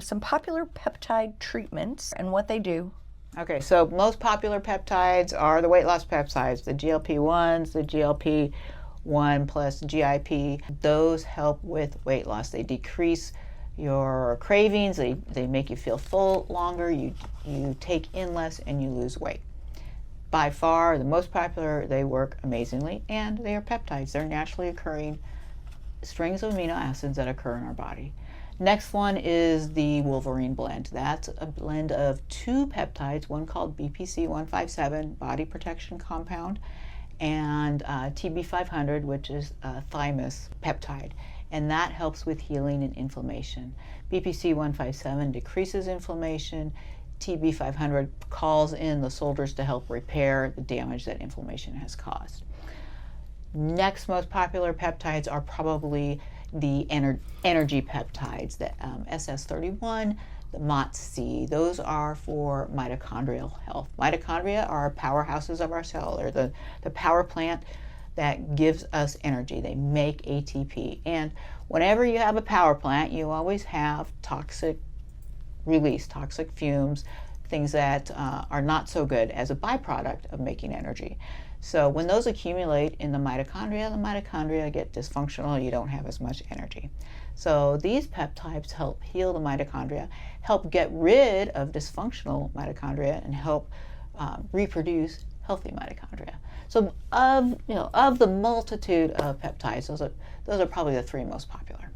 Some popular peptide treatments and what they do. Okay, so most popular peptides are the weight loss peptides, the GLP-1s, the GLP-1 plus GIP. Those help with weight loss. They decrease your cravings, they make you feel full longer, you take in less, and you lose weight. By far the most popular, they work amazingly, and they are peptides. They're naturally occurring strings of amino acids that occur in our body. Next one is the Wolverine Blend. That's a blend of two peptides, one called BPC-157, body protection compound, and TB-500, which is a thymus peptide. And that helps with healing and inflammation. BPC-157 decreases inflammation. TB-500 calls in the soldiers to help repair the damage that inflammation has caused. Next most popular peptides are probably the energy peptides, the SS31, the MOTS-c. Those are for mitochondrial health. Mitochondria are powerhouses of our cell. They're the power plant that gives us energy. They make ATP. And whenever you have a power plant, you always have toxic release, toxic fumes, things that are not so good as a byproduct of making energy. So when those accumulate in the mitochondria get dysfunctional, you don't have as much energy. So these peptides help heal the mitochondria, help get rid of dysfunctional mitochondria, and help reproduce healthy mitochondria. So of the multitude of peptides, those are probably the three most popular.